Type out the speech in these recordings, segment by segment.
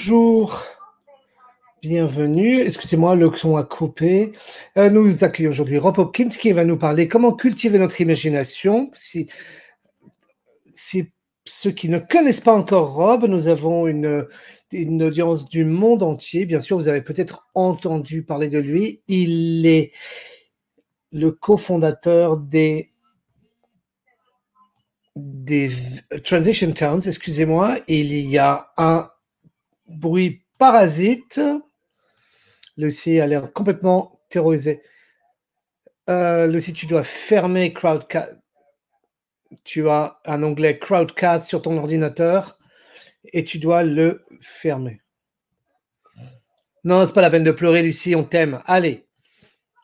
Bonjour, bienvenue. Excusez-moi, le son a coupé. Nous accueillons aujourd'hui Rob Hopkins qui va nous parler comment cultiver notre imagination. Si ceux qui ne connaissent pas encore Rob, nous avons une audience du monde entier. Bien sûr, vous avez peut-être entendu parler de lui. Il est le cofondateur des Transition Towns, excusez-moi. Il y a un bruit parasite. Lucie a l'air complètement terrorisée. Lucie, tu dois fermer Crowdcast. Tu as un onglet Crowdcast sur ton ordinateur et tu dois le fermer. Non, c'est pas la peine de pleurer, Lucie, on t'aime. Allez.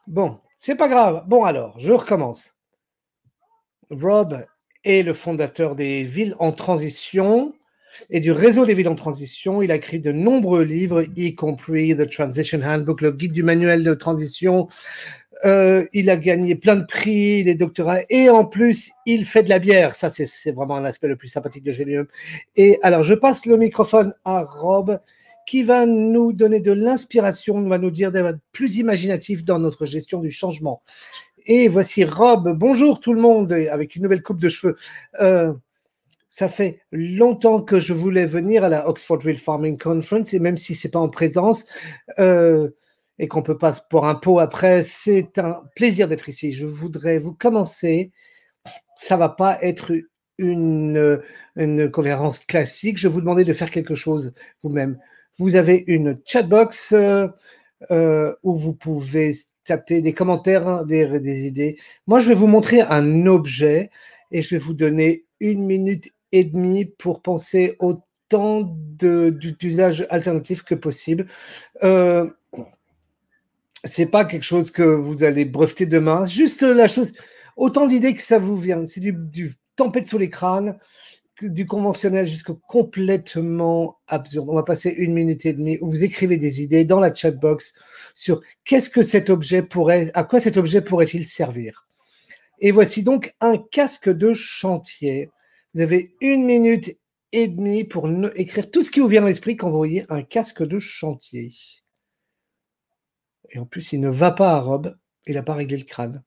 Bon, c'est pas grave. Bon alors, je recommence. Rob est le fondateur des villes en transition et du réseau des villes en transition. Il a écrit de nombreux livres, y compris The Transition Handbook, le guide du manuel de transition. Il a gagné plein de prix, des doctorats, et en plus, il fait de la bière. Ça, c'est vraiment l'aspect le plus sympathique de Gélium. Et alors, je passe le microphone à Rob, qui va nous donner de l'inspiration, va nous dire d'être plus imaginatif dans notre gestion du changement. Et voici Rob. Bonjour tout le monde, avec une nouvelle coupe de cheveux. Ça fait longtemps que je voulais venir à la Oxford Real Farming Conference, et même si c'est pas en présence, et qu'on peut pas se boire un pot après, c'est un plaisir d'être ici. Je voudrais vous commencer. Ça va pas être une conférence classique. Je vais vous demander de faire quelque chose vous-même. Vous avez une chatbox où vous pouvez taper des commentaires, des idées. Moi, je vais vous montrer un objet et je vais vous donner 1 minute et demie pour penser autant d'usages alternatifs que possible. C'est pas quelque chose que vous allez breveter demain, juste la chose, autant d'idées que ça vous vient. C'est du tempête sous les crânes, du conventionnel jusqu'au complètement absurde. On va passer 1 minute et demie où vous écrivez des idées dans la chatbox sur qu'est-ce que cet objet pourrait, à quoi cet objet pourrait-il servir. Et voici donc un casque de chantier. Vous avez 1 minute et demie pour écrire tout ce qui vous vient à l'esprit quand vous voyez un casque de chantier. Et en plus, il ne va pas à Rob, il n'a pas réglé le crâne.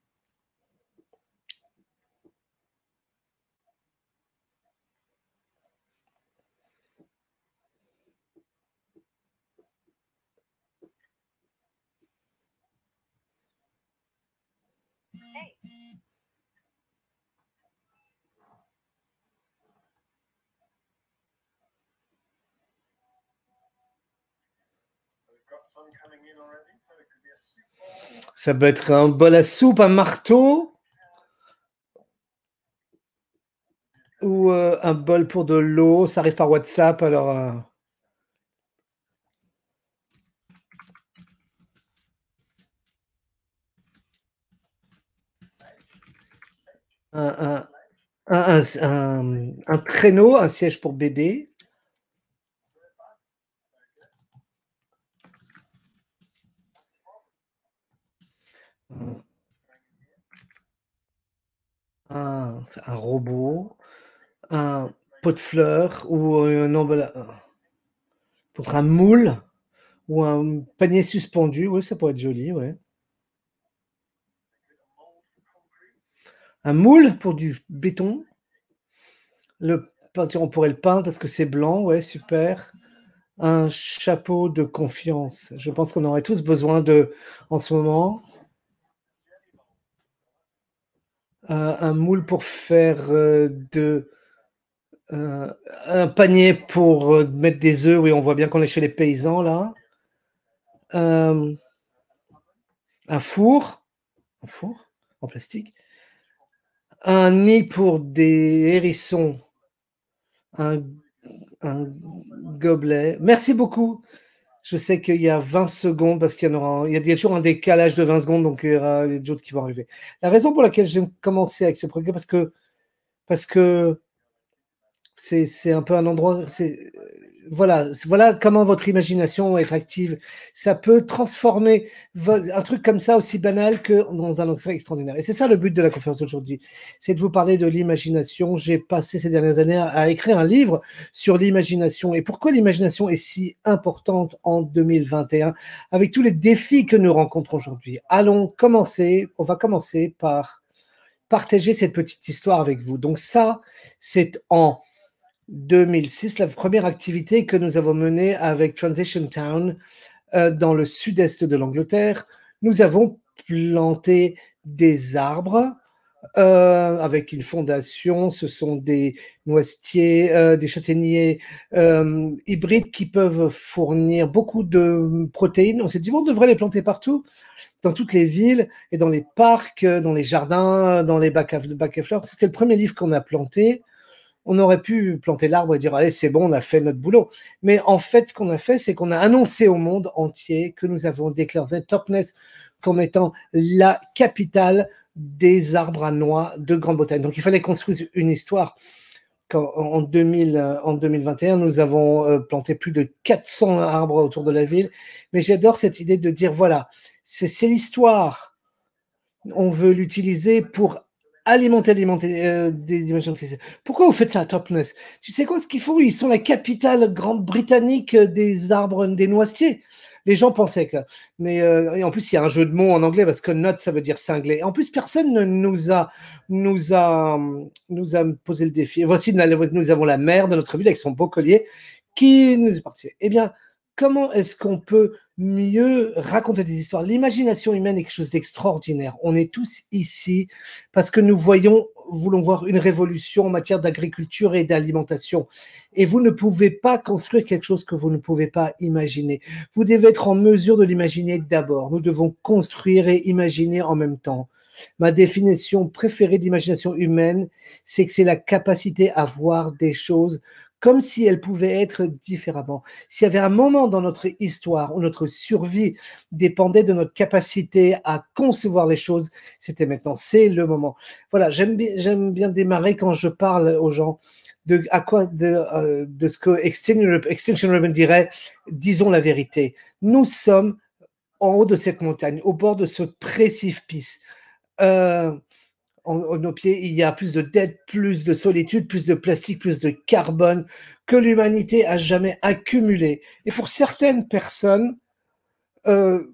Ça peut être un bol à soupe, un marteau, ou un bol pour de l'eau. Ça arrive par WhatsApp, alors... un traîneau, un siège pour bébé. Un robot, un pot de fleurs ou un emballage, peut-être un moule ou un panier suspendu. Oui, ça pourrait être joli, ouais. Un moule pour du béton. Le peinture, on pourrait le peindre parce que c'est blanc, ouais, super. Un chapeau de confiance. Je pense qu'on aurait tous besoin de en ce moment. Un moule pour faire un panier pour mettre des œufs. Oui, on voit bien qu'on est chez les paysans là. Un four en plastique. Un nid pour des hérissons. Un gobelet. Merci beaucoup. Je sais qu'il y a 20 secondes parce qu'il y a toujours un décalage de 20 secondes, donc il y aura d'autres qui vont arriver. La raison pour laquelle j'ai commencé avec ce projet, parce que c'est un peu un endroit, voilà comment votre imagination est active. Ça peut transformer un truc comme ça aussi banal que dans un extrait extraordinaire. Et c'est ça le but de la conférence aujourd'hui, c'est de vous parler de l'imagination. J'ai passé ces dernières années à écrire un livre sur l'imagination et pourquoi l'imagination est si importante en 2021 avec tous les défis que nous rencontrons aujourd'hui. On va commencer par partager cette petite histoire avec vous. Donc ça, c'est en 2006, la première activité que nous avons menée avec Transition Town dans le sud-est de l'Angleterre. Nous avons planté des arbres avec une fondation. Ce sont des noisetiers, des châtaigniers hybrides qui peuvent fournir beaucoup de protéines. On s'est dit, bon, on devrait les planter partout, dans toutes les villes et dans les parcs, dans les jardins, dans les bacs à fleurs. C'était le premier livre qu'on a planté. On aurait pu planter l'arbre et dire, allez, c'est bon, on a fait notre boulot. Mais en fait, ce qu'on a fait, c'est qu'on a annoncé au monde entier que nous avons déclaré Totnes comme étant la capitale des arbres à noix de Grande-Bretagne. Donc, il fallait construire une histoire. En 2021, nous avons planté plus de 400 arbres autour de la ville. Mais j'adore cette idée de dire, voilà, c'est l'histoire. On veut l'utiliser pour alimenter des imaginations. Pourquoi vous faites ça à Totnes? Tu sais quoi, ce qu'ils font? Ils sont la capitale grande-britannique des arbres, des noisetiers. Les gens pensaient que... Mais et en plus, il y a un jeu de mots en anglais parce que nut, ça veut dire cinglé. En plus, personne ne nous a posé le défi. Et voici, nous avons la maire de notre ville avec son beau collier qui nous est parti. Eh bien, comment est-ce qu'on peut mieux raconter des histoires? L'imagination humaine est quelque chose d'extraordinaire. On est tous ici parce que nous voulons voir une révolution en matière d'agriculture et d'alimentation. Et vous ne pouvez pas construire quelque chose que vous ne pouvez pas imaginer. Vous devez être en mesure de l'imaginer d'abord. Nous devons construire et imaginer en même temps. Ma définition préférée d'imagination humaine, c'est que c'est la capacité à voir des choses comme si elles pouvaient être différemment. S'il y avait un moment dans notre histoire où notre survie dépendait de notre capacité à concevoir les choses, c'était maintenant, c'est le moment. Voilà, j'aime bien démarrer quand je parle aux gens de ce que Extinction Rebellion dirait, disons la vérité. Nous sommes en haut de cette montagne, au bord de ce précipice. Nos pieds, il y a plus de dette, plus de solitude, plus de plastique, plus de carbone que l'humanité a jamais accumulé. Et pour certaines personnes, tout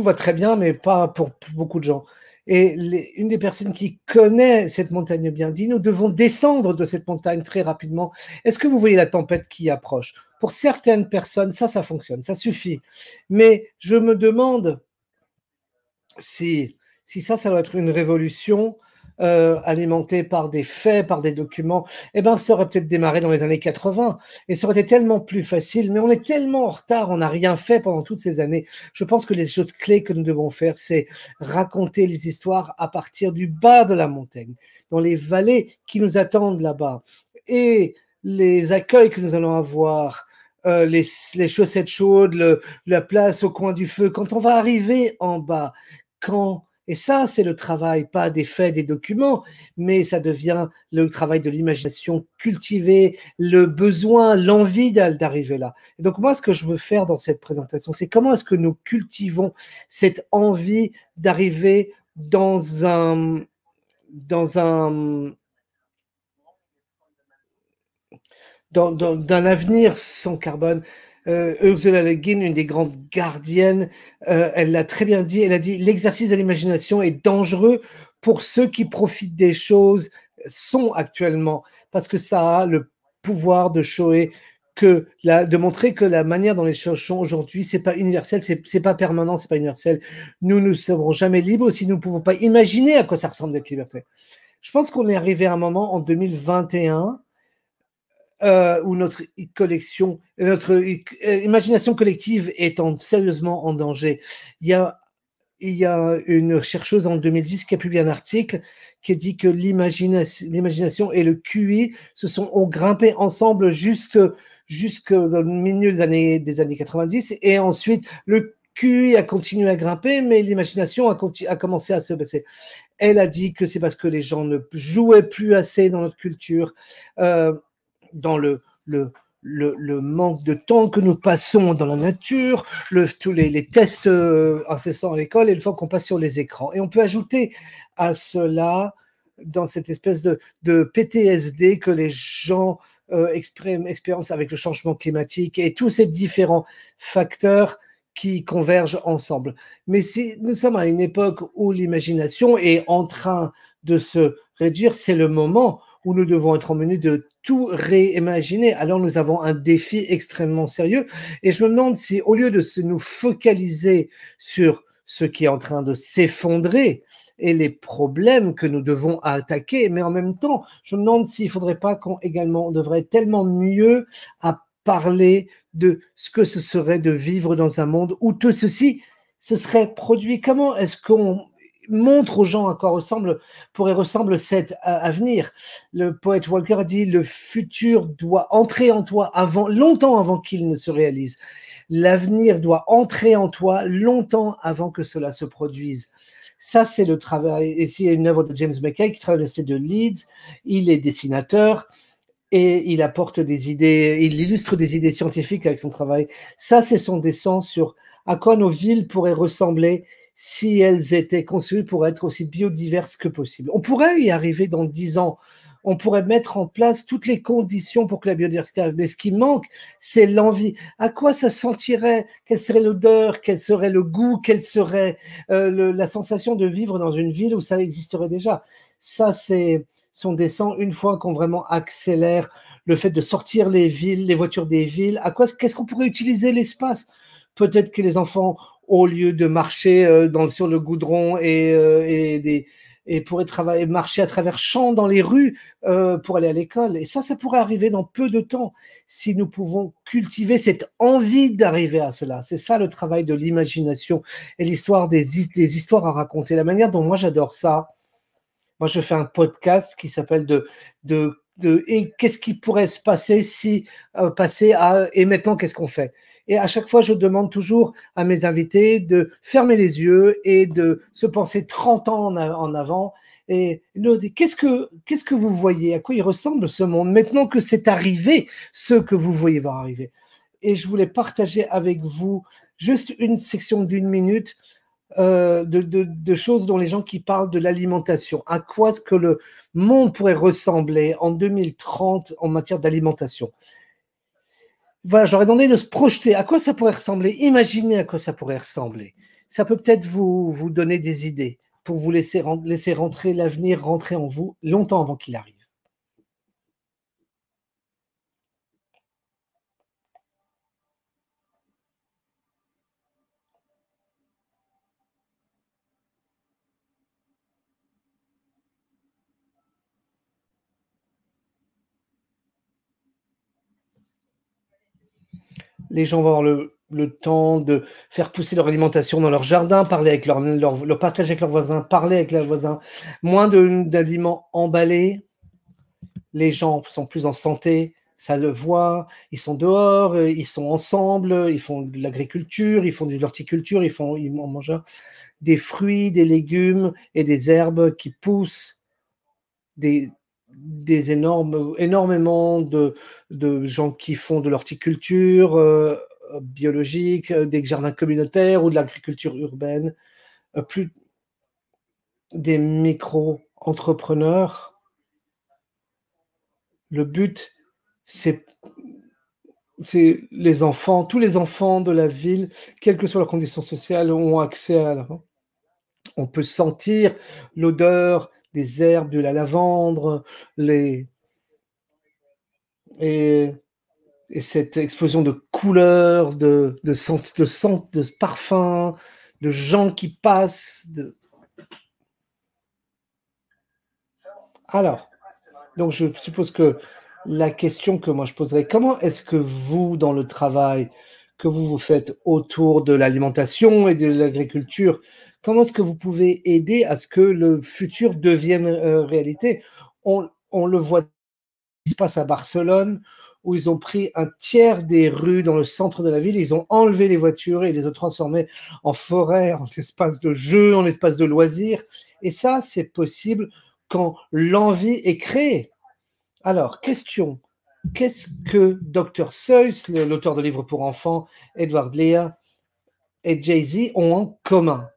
va très bien, mais pas pour beaucoup de gens. Et une des personnes qui connaît cette montagne bien dit, nous devons descendre de cette montagne très rapidement. Est-ce que vous voyez la tempête qui approche? Pour certaines personnes, ça fonctionne, ça suffit. Mais je me demande si ça doit être une révolution alimentée par des faits, par des documents, eh ben, ça aurait peut-être démarré dans les années 80 et ça aurait été tellement plus facile, mais on est tellement en retard, on n'a rien fait pendant toutes ces années. Je pense que les choses clés que nous devons faire, c'est raconter les histoires à partir du bas de la montagne, dans les vallées qui nous attendent là-bas et les accueils que nous allons avoir, les chaussettes chaudes, la place au coin du feu, quand on va arriver en bas, et ça, c'est le travail, pas des faits, des documents, mais ça devient le travail de l'imagination cultivée, le besoin, l'envie d'arriver là. Et donc moi, ce que je veux faire dans cette présentation, c'est comment est-ce que nous cultivons cette envie d'arriver dans un d'un avenir sans carbone. Ursula Le Guin, une des grandes gardiennes, elle l'a très bien dit, elle a dit l'exercice de l'imagination est dangereux pour ceux qui profitent des choses sont actuellement, parce que ça a le pouvoir de de montrer que la manière dont les choses sont aujourd'hui, c'est pas universel, c'est pas permanent, c'est pas universel. Nous ne serons jamais libres si nous ne pouvons pas imaginer à quoi ça ressemble d'être liberté. Je pense qu'on est arrivé à un moment en 2021 où notre imagination collective est sérieusement en danger. Il y a une chercheuse en 2010 qui a publié un article qui dit que l'imagination et le QI ont grimpé ensemble jusque dans le milieu des années 90 et ensuite le QI a continué à grimper, mais l'imagination a commencé à se baisser. Elle a dit que c'est parce que les gens ne jouaient plus assez dans notre culture, dans le manque de temps que nous passons dans la nature, tous les tests incessants à l'école et le temps qu'on passe sur les écrans. Et on peut ajouter à cela, dans cette espèce de PTSD que les gens expérimentent avec le changement climatique et tous ces différents facteurs qui convergent ensemble. Mais si nous sommes à une époque où l'imagination est en train de se réduire, c'est le moment où nous devons être en mesure de tout réimaginer. Alors nous avons un défi extrêmement sérieux et je me demande si au lieu de nous focaliser sur ce qui est en train de s'effondrer et les problèmes que nous devons attaquer, mais en même temps, je me demande s'il ne faudrait pas on devrait tellement mieux à parler de ce que ce serait de vivre dans un monde où tout ceci se serait produit. Comment est-ce qu'on montre aux gens à quoi pourrait ressembler cet avenir? Le poète Walker a dit: le futur doit entrer en toi longtemps avant qu'il ne se réalise. L'avenir doit entrer en toi longtemps avant que cela se produise. Ça, c'est le travail. Ici, il y a une œuvre de James McKay qui travaille à l'université de Leeds. Il est dessinateur et il apporte des idées, il illustre des idées scientifiques avec son travail. Ça, c'est son dessin sur à quoi nos villes pourraient ressembler si elles étaient conçues pour être aussi biodiverses que possible. On pourrait y arriver dans 10 ans. On pourrait mettre en place toutes les conditions pour que la biodiversité arrive. Mais ce qui manque, c'est l'envie. À quoi ça sentirait? Quelle serait l'odeur? Quel serait le goût? Quelle serait la sensation de vivre dans une ville où ça existerait déjà? Ça, c'est son dessin. Une fois qu'on vraiment accélère le fait de sortir les villes, les voitures des villes, qu'est-ce qu'on pourrait utiliser l'espace? Peut-être que les enfants, au lieu de marcher sur le goudron et pourraient marcher à travers champs dans les rues pour aller à l'école. Et ça pourrait arriver dans peu de temps si nous pouvons cultiver cette envie d'arriver à cela. C'est ça le travail de l'imagination et l'histoire des histoires à raconter. La manière dont moi j'adore ça. Moi, je fais un podcast qui s'appelle et qu'est-ce qui pourrait se passer si passer à et maintenant qu'est-ce qu'on fait? Et à chaque fois, je demande toujours à mes invités de fermer les yeux et de se penser 30 ans en avant et de dire qu'est-ce que vous voyez? À quoi il ressemble ce monde maintenant que c'est arrivé, ce que vous voyez va arriver? Et je voulais partager avec vous juste une section d'une minute de choses dont les gens qui parlent de l'alimentation. À quoi est-ce que le monde pourrait ressembler en 2030 en matière d'alimentation? Voilà, j'aurais demandé de se projeter. À quoi ça pourrait ressembler? Imaginez à quoi ça pourrait ressembler. Ça peut peut-être vous donner des idées pour vous laisser rentrer l'avenir, rentrer en vous longtemps avant qu'il arrive. Les gens vont avoir le temps de faire pousser leur alimentation dans leur jardin, parler avec le partager avec leurs voisins, parler avec leurs voisins, moins d'aliments emballés. Les gens sont plus en santé, ça le voit, ils sont dehors, ils sont ensemble, ils font de l'agriculture, ils font de l'horticulture, ils mangent des fruits, des légumes et des herbes qui poussent, énormément de gens qui font de l'horticulture biologique, des jardins communautaires ou de l'agriculture urbaine, plus des micro-entrepreneurs. Le but, c'est les enfants, tous les enfants de la ville, quelles que soient leurs conditions sociales, ont accès à. On peut sentir l'odeur des herbes, de la lavande, et cette explosion de couleurs, de parfums, de gens qui passent. Alors, donc je suppose que la question que moi je poserais, comment est-ce que vous, dans le travail que vous faites autour de l'alimentation et de l'agriculture, comment est-ce que vous pouvez aider à ce que le futur devienne réalité? On le voit, ce qui se passe à Barcelone, où ils ont pris un tiers des rues dans le centre de la ville, ils ont enlevé les voitures et les ont transformées en forêt, en espace de jeu, en espace de loisirs. Et ça, c'est possible quand l'envie est créée. Alors, question, qu'est-ce que Dr. Seuss, l'auteur de livres pour enfants, Edward Lear et Jay-Z ont en commun?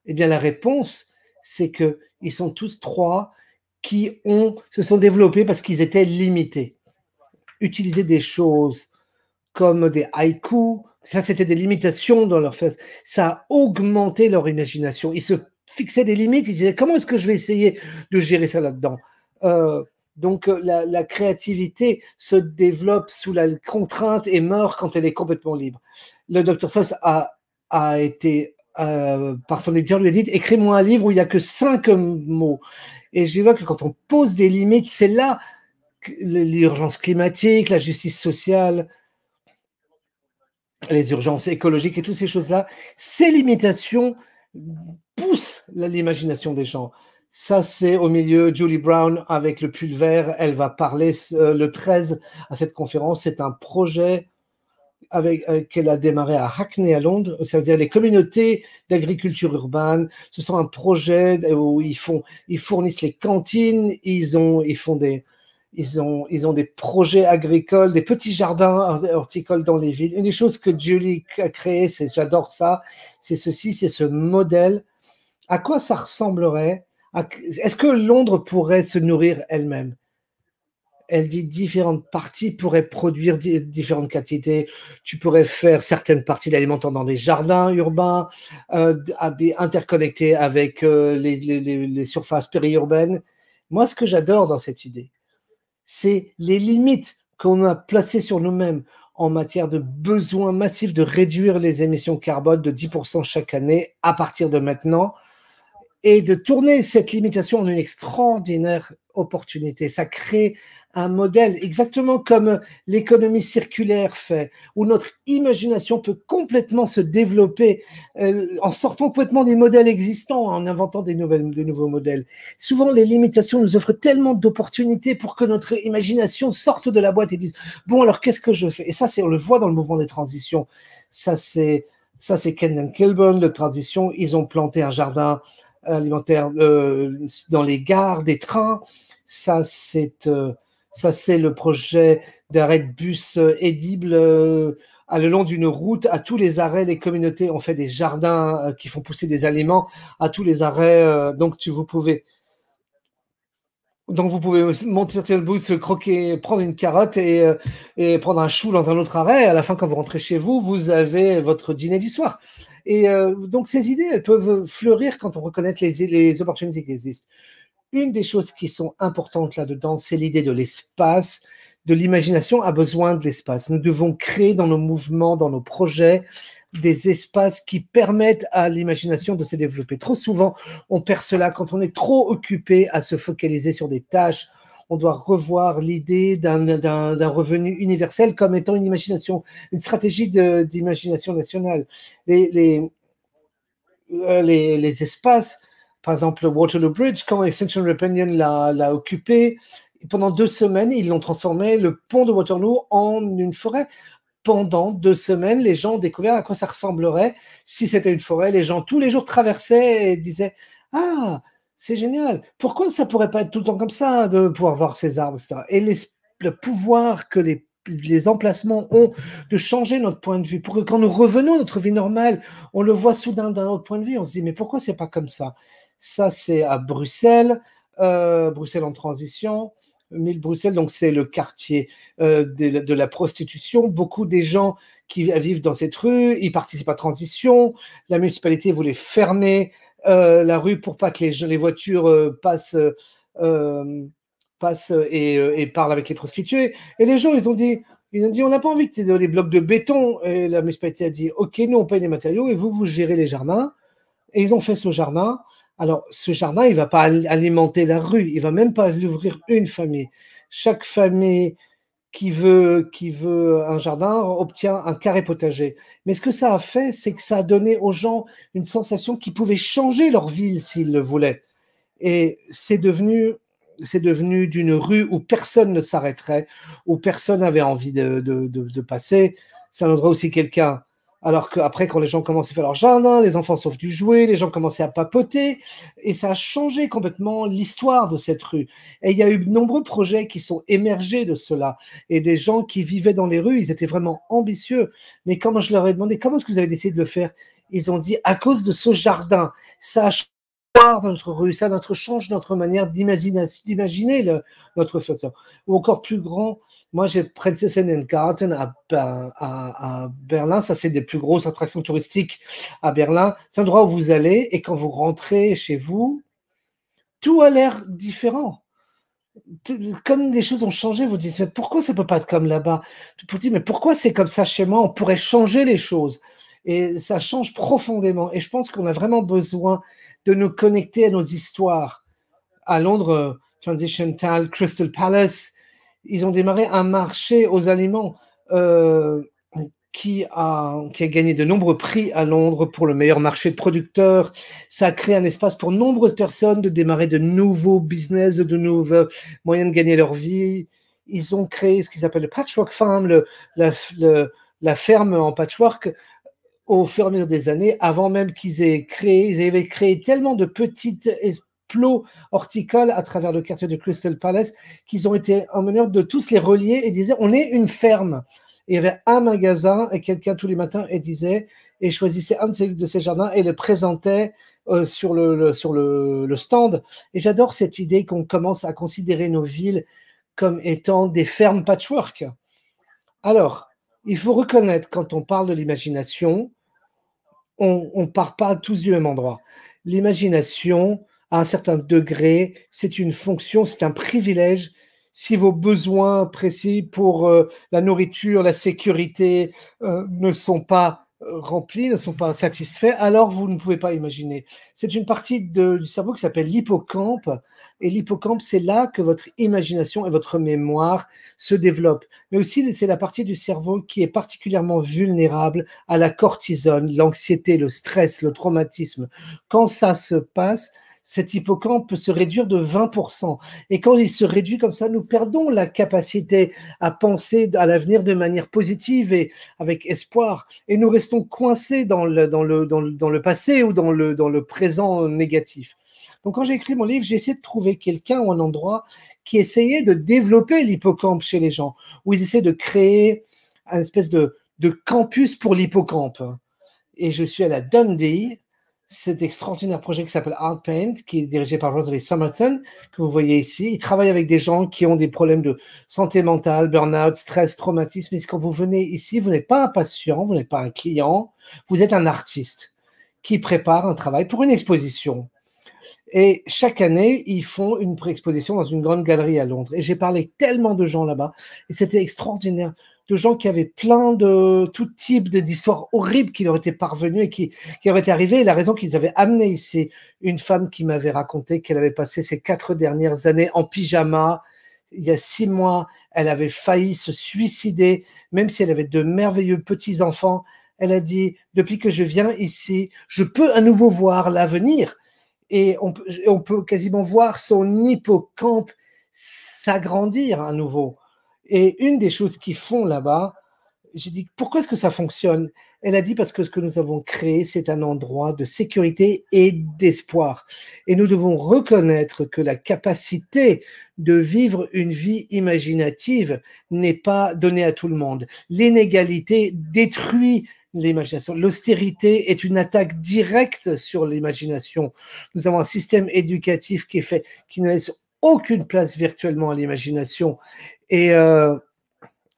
Eh bien, la réponse, c'est qu'ils sont tous trois qui se sont développés parce qu'ils étaient limités. Utiliser des choses comme des haïkus, ça c'était des limitations dans leur face. Ça a augmenté leur imagination. Ils se fixaient des limites, ils disaient comment est-ce que je vais essayer de gérer ça là-dedans. Donc la créativité se développe sous la contrainte et meurt quand elle est complètement libre. Le Dr. Seuss a été, par son éditeur, lui a dit écris-moi un livre où il n'y a que 5 mots. Et je vois que quand on pose des limites, c'est là l'urgence climatique, la justice sociale, les urgences écologiques et toutes ces choses-là, ces limitations poussent l'imagination des gens. Ça, c'est au milieu, Julie Brown avec le pull vert, elle va parler le 13 à cette conférence. C'est un projet qu'elle a démarré à Hackney à Londres, ça veut dire les communautés d'agriculture urbaine. Ce sont un projet où ils fournissent les cantines, ils ont des projets agricoles, des petits jardins horticoles dans les villes. Une des choses que Julie a créé, j'adore ça, c'est ceci, c'est ce modèle. À quoi ça ressemblerait? Est-ce que Londres pourrait se nourrir elle-même? Elle dit différentes parties pourraient produire différentes quantités. Tu pourrais faire certaines parties d'aliments dans des jardins urbains, interconnectés avec les surfaces périurbaines. Moi, ce que j'adore dans cette idée, c'est les limites qu'on a placées sur nous-mêmes en matière de besoin massif de réduire les émissions carbone de 10% chaque année à partir de maintenant, et de tourner cette limitation en une extraordinaire opportunité. Ça crée un modèle exactement comme l'économie circulaire fait, où notre imagination peut complètement se développer en sortant complètement des modèles existants, en inventant des nouveaux modèles. Souvent, les limitations nous offrent tellement d'opportunités pour que notre imagination sorte de la boîte et dise « Bon, alors qu'est-ce que je fais ?» Et ça, on le voit dans le mouvement des transitions. Ça, c'est Ken Kilburn, de transition. Ils ont planté un jardin alimentaire dans les gares des trains. Ça, c'est le projet d'arrêt de bus édible le long d'une route. À tous les arrêts, les communautés ont fait des jardins qui font pousser des aliments à tous les arrêts. Donc, vous pouvez monter sur le bus, se croquer, prendre une carotte et prendre un chou dans un autre arrêt. À la fin, quand vous rentrez chez vous, vous avez votre dîner du soir. Et donc, ces idées, elles peuvent fleurir quand on reconnaît les opportunités qui existent. Une des choses qui sont importantes là-dedans, c'est l'idée de l'espace, de l'imagination a besoin de l'espace. Nous devons créer dans nos mouvements, dans nos projets, des espaces qui permettent à l'imagination de se développer. Trop souvent, on perd cela quand on est trop occupé à se focaliser sur des tâches. On doit revoir l'idée d'un revenu universel comme étant une imagination, une stratégie d'imagination nationale. Les espaces, par exemple Waterloo Bridge, quand Extinction Rebellion l'a occupé, pendant 2 semaines, ils l'ont transformé, le pont de Waterloo, en une forêt. Pendant 2 semaines, les gens ont découvert à quoi ça ressemblerait si c'était une forêt. Les gens, tous les jours, traversaient et disaient « Ah, c'est génial, pourquoi ça pourrait pas être tout le temps comme ça, de pouvoir voir ces arbres, etc. » Et le pouvoir que les emplacements ont de changer notre point de vue, pour que quand nous revenons à notre vie normale, on le voit soudain d'un autre point de vue, on se dit « Mais pourquoi c'est pas comme ça ?» Ça, c'est à Bruxelles, Bruxelles en transition. Bruxelles, donc c'est le quartier de la prostitution. Beaucoup des gens qui vivent dans cette rue, ils participent à transition. La municipalité voulait fermer la rue pour pas que les voitures passent et parlent avec les prostituées. Et les gens, ils ont dit, on n'a pas envie que tu aies des blocs de béton. Et la municipalité a dit, OK, nous on paye les matériaux et vous gérez les jardins. Et ils ont fait ce jardin. Alors, ce jardin, il ne va pas alimenter la rue, il ne va même pas l'ouvrir une famille. Chaque famille qui veut un jardin obtient un carré potager. Mais ce que ça a fait, c'est que ça a donné aux gens une sensation qu'ils pouvaient changer leur ville s'ils le voulaient. Et c'est devenu d'une rue où personne ne s'arrêterait, où personne n'avait envie de passer. Ça donnerait aussi quelqu'un Alors qu'après, quand les gens commencent à faire leur jardin, les enfants sauvent du jouet, les gens commençaient à papoter, et ça a changé complètement l'histoire de cette rue. Et il y a eu de nombreux projets qui sont émergés de cela, et des gens qui vivaient dans les rues, ils étaient vraiment ambitieux. Mais quand je leur ai demandé, comment est-ce que vous avez décidé de le faire? Ils ont dit, à cause de ce jardin, ça a changé l'histoire de notre rue, ça change notre manière d'imaginer notre futur. Ou encore plus grand, moi, j'ai Prinzessin Garten à Berlin. Ça, c'est des plus grosses attractions touristiques à Berlin. C'est un endroit où vous allez et quand vous rentrez chez vous, tout a l'air différent. Comme les choses ont changé, vous dites, mais pourquoi ça peut pas être comme là-bas? Vous dites, mais pourquoi c'est comme ça chez moi? On pourrait changer les choses. Et ça change profondément. Et je pense qu'on a vraiment besoin de nous connecter à nos histoires. À Londres, Transition Town, Crystal Palace, ils ont démarré un marché aux aliments qui a gagné de nombreux prix à Londres pour le meilleur marché de producteurs. Ça a créé un espace pour nombreuses personnes de démarrer de nouveaux business, de nouveaux moyens de gagner leur vie. Ils ont créé ce qu'ils appellent le Patchwork Farm, la ferme en patchwork, au fur et à mesure des années, avant même ils avaient créé tellement de petites plots horticoles à travers le quartier de Crystal Palace qu'ils ont été en mesure de tous les relier et disaient, on est une ferme. Et il y avait un magasin et quelqu'un tous les matins et choisissait un de ces jardins et le présentait sur le stand. Et j'adore cette idée qu'on commence à considérer nos villes comme étant des fermes patchwork. Alors, il faut reconnaître, quand on parle de l'imagination, on ne part pas tous du même endroit. L'imagination, à un certain degré, c'est une fonction, c'est un privilège. Si vos besoins précis pour la nourriture, la sécurité ne sont pas remplis, ne sont pas satisfaits, alors vous ne pouvez pas imaginer. C'est une partie du cerveau qui s'appelle l'hippocampe. Et l'hippocampe, c'est là que votre imagination et votre mémoire se développent. Mais aussi, c'est la partie du cerveau qui est particulièrement vulnérable à la cortisone, l'anxiété, le stress, le traumatisme. Quand ça se passe, cet hippocampe peut se réduire de 20%. Et quand il se réduit comme ça, nous perdons la capacité à penser à l'avenir de manière positive et avec espoir. Et nous restons coincés dans le passé ou dans le présent négatif. Donc, quand j'ai écrit mon livre, j'ai essayé de trouver quelqu'un ou un endroit qui essayait de développer l'hippocampe chez les gens, où ils essaient de créer une espèce de campus pour l'hippocampe. Et je suis allé à Dundee, cet extraordinaire projet qui s'appelle Art Paint, qui est dirigé par Rosalie Somerton, que vous voyez ici. Il travaille avec des gens qui ont des problèmes de santé mentale, burn-out, stress, traumatisme. Et quand vous venez ici, vous n'êtes pas un patient, vous n'êtes pas un client, vous êtes un artiste qui prépare un travail pour une exposition. Et chaque année, ils font une pré-exposition dans une grande galerie à Londres. Et j'ai parlé tellement de gens là-bas, et c'était extraordinaire, de gens qui avaient plein de tout type d'histoires horribles qui leur étaient parvenues et qui leur étaient arrivées. Et la raison qu'ils avaient amené ici, une femme qui m'avait raconté qu'elle avait passé ses 4 dernières années en pyjama. Il y a 6 mois, elle avait failli se suicider, même si elle avait de merveilleux petits-enfants. Elle a dit, depuis que je viens ici, je peux à nouveau voir l'avenir. Et on peut quasiment voir son hippocampe s'agrandir à nouveau. Et une des choses qu'ils font là-bas, j'ai dit, pourquoi est-ce que ça fonctionne? Elle a dit, parce que ce que nous avons créé, c'est un endroit de sécurité et d'espoir. Et nous devons reconnaître que la capacité de vivre une vie imaginative n'est pas donnée à tout le monde. L'inégalité détruit l'imagination. L'austérité est une attaque directe sur l'imagination. Nous avons un système éducatif qui ne laisse aucune place virtuellement à l'imagination. Et après,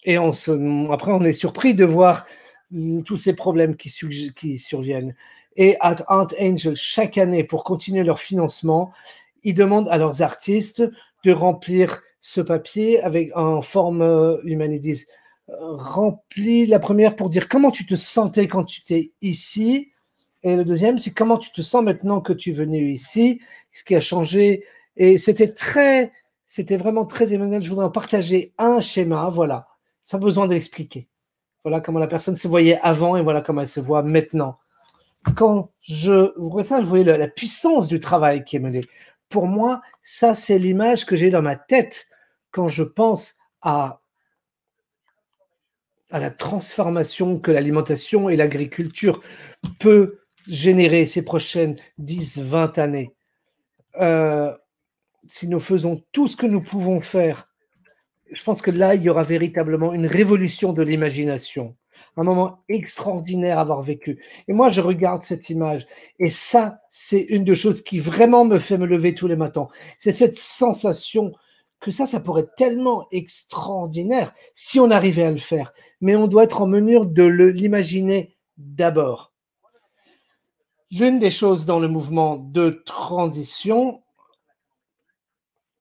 on est surpris de voir tous ces problèmes qui surviennent. Et à Art Angel, chaque année, pour continuer leur financement, ils demandent à leurs artistes de remplir ce papier en forme humaine. Ils disent, remplis la première pour dire comment tu te sentais quand tu étais ici. Et le deuxième, c'est comment tu te sens maintenant que tu es venu ici, ce qui a changé. Et c'était vraiment très émotionnel. Je voudrais en partager un schéma, voilà, sans besoin de l'expliquer. Voilà comment la personne se voyait avant et voilà comment elle se voit maintenant. Quand vous voyez ça, vous voyez la puissance du travail qui est mené. Pour moi, ça, c'est l'image que j'ai dans ma tête quand je pense à à la transformation que l'alimentation et l'agriculture peut générer ces prochaines 10-20 années. Si nous faisons tout ce que nous pouvons faire, je pense que là, il y aura véritablement une révolution de l'imagination. Un moment extraordinaire à avoir vécu. Et moi, je regarde cette image. Et ça, c'est une des choses qui vraiment me fait me lever tous les matins. C'est cette sensation que ça pourrait être tellement extraordinaire si on arrivait à le faire. Mais on doit être en mesure de l'imaginer d'abord. L'une des choses dans le mouvement de transition,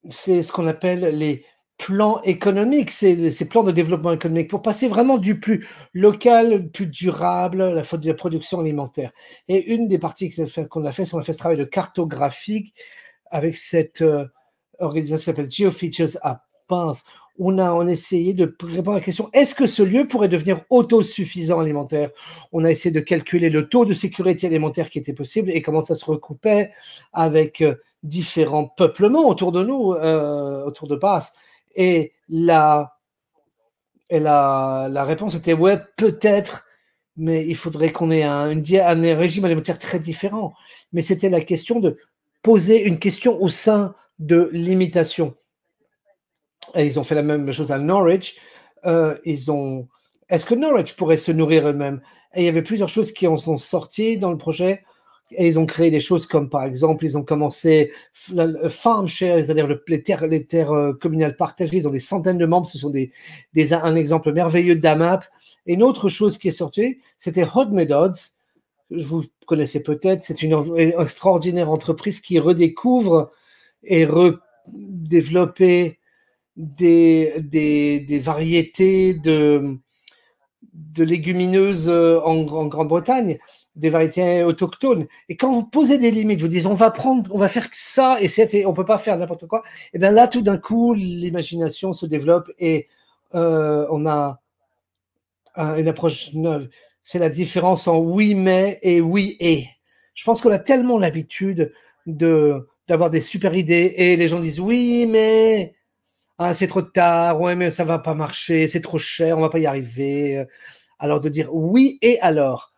c'est ce qu'on appelle les plans économiques, c'est ces plans de développement économique pour passer vraiment du plus local, plus durable, la faute de la production alimentaire. Et une des parties qu'on a fait, c'est qu'on a fait ce travail de cartographique avec cette organisation qui s'appelle GeoFeatures à Pince. On a essayé de répondre à la question, est-ce que ce lieu pourrait devenir autosuffisant alimentaire? On a essayé de calculer le taux de sécurité alimentaire qui était possible et comment ça se recoupait avec différents peuplements autour de nous, autour de Pince. Et la réponse était ouais, peut-être, mais il faudrait qu'on ait un régime alimentaire très différent. Mais c'était la question de poser une question au sein de l'imitation. Et ils ont fait la même chose à Norwich. Est-ce que Norwich pourrait se nourrir eux-mêmes? Et il y avait plusieurs choses qui en sont sorties dans le projet. Et ils ont créé des choses comme, par exemple, ils ont commencé Farm Share, c'est-à-dire les terres communales partagées. Ils ont des centaines de membres. Ce sont un exemple merveilleux d'AMAP. Et une autre chose qui est sortie, c'était Hot Meadows. Vous connaissez peut-être. C'est une extraordinaire entreprise qui redécouvre et redévelopper des variétés de légumineuses en Grande-Bretagne, des variétés autochtones. Et quand vous posez des limites, vous dites on va faire ça et on peut pas faire n'importe quoi. Et bien là, tout d'un coup, l'imagination se développe et on a une approche neuve. C'est la différence en oui mais et oui et. Je pense qu'on a tellement l'habitude d'avoir des super idées et les gens disent oui mais ah, c'est trop tard, ouais, mais ça va pas marcher, c'est trop cher, on va pas y arriver. Alors de dire oui et alors.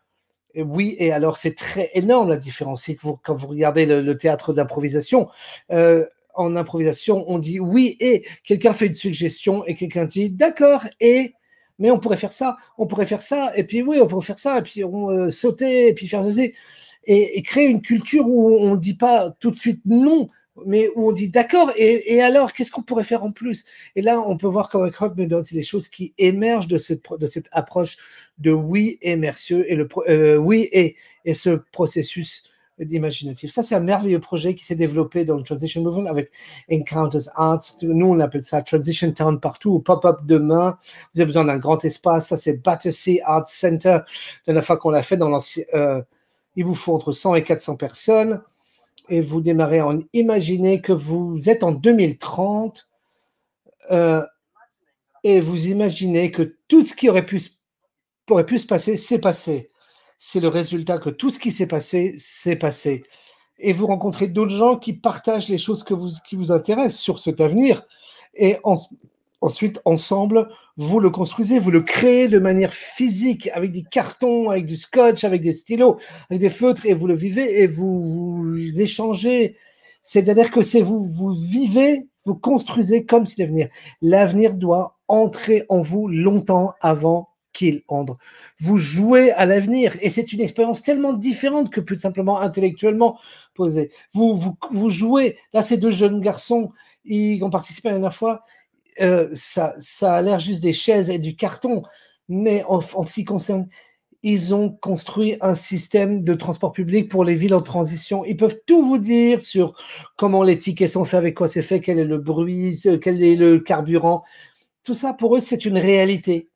Et oui et alors, c'est très énorme la différence. Quand vous regardez le théâtre d'improvisation, en improvisation, on dit oui et quelqu'un fait une suggestion et quelqu'un dit d'accord et mais on pourrait faire ça, et puis oui, on pourrait faire ça, et puis on sauter, et puis faire ceci, et créer une culture où on ne dit pas tout de suite non, mais où on dit d'accord, et alors, qu'est-ce qu'on pourrait faire en plus? Et là, on peut voir qu'avec Hot Meadows, c'est des choses qui émergent de cette approche de oui et mercieux, et oui et ce processus d'imaginatif. Ça, c'est un merveilleux projet qui s'est développé dans le Transition Movement avec Encounters Arts. Nous, on appelle ça Transition Town partout, ou pop-up demain. Vous avez besoin d'un grand espace. Ça, c'est Battersea Arts Center. La dernière fois qu'on l'a fait dans l'ancien, il vous faut entre 100 et 400 personnes. Et vous démarrez en imaginez que vous êtes en 2030 et vous imaginez que tout ce qui aurait pu se passer, s'est passé. C'est le résultat que tout ce qui s'est passé, s'est passé. Et vous rencontrez d'autres gens qui partagent les choses qui vous intéressent sur cet avenir. Et ensuite, ensemble, vous le construisez, vous le créez de manière physique, avec des cartons, avec du scotch, avec des stylos, avec des feutres, et vous le vivez et vous échangez. C'est-à-dire que vous vivez, vous construisez comme si l'avenir doit entrer en vous longtemps avant qu'il entre. Vous jouez à l'avenir et c'est une expérience tellement différente que plus simplement intellectuellement posée. Vous jouez. Là, ces deux jeunes garçons, ils ont participé la dernière fois. Ça a l'air juste des chaises et du carton, mais en ce qui concerne, ils ont construit un système de transport public pour les villes en transition. Ils peuvent tout vous dire sur comment les tickets sont faits, avec quoi c'est fait, quel est le bruit, quel est le carburant. Tout ça, pour eux, c'est une réalité.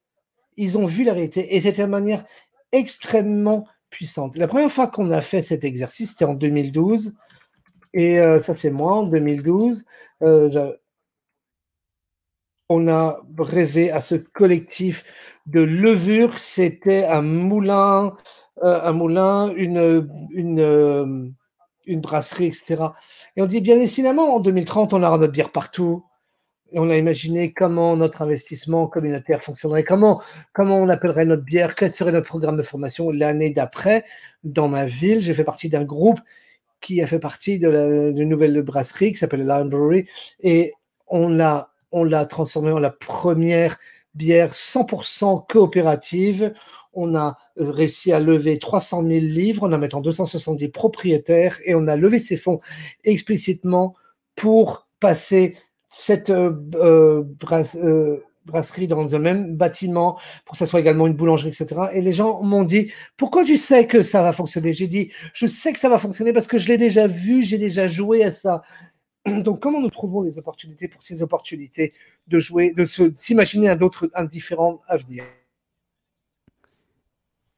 Ils ont vu la réalité et c'était une manière extrêmement puissante. La première fois qu'on a fait cet exercice, c'était en 2012. Et ça, c'est moi, en 2012. On a rêvé à ce collectif de levure. C'était un moulin, une brasserie, etc. Et on dit bien évidemment, en 2030, on aura notre bière partout. Et on a imaginé comment notre investissement communautaire fonctionnerait, comment on appellerait notre bière, quel serait notre programme de formation l'année d'après. Dans ma ville, j'ai fait partie d'un groupe qui a fait partie d'une nouvelle brasserie qui s'appelle Lime Brewery, et on l'a transformée en la première bière 100% coopérative. On a réussi à lever 300 000 livres en en mettant 270 propriétaires, et on a levé ces fonds explicitement pour passer cette brasserie dans le même bâtiment, pour que ça soit également une boulangerie, etc. Et les gens m'ont dit, pourquoi tu sais que ça va fonctionner? J'ai dit, je sais que ça va fonctionner parce que je l'ai déjà vu, j'ai déjà joué à ça. Donc, comment nous trouvons les opportunités pour ces opportunités de jouer, de s'imaginer un différent avenir?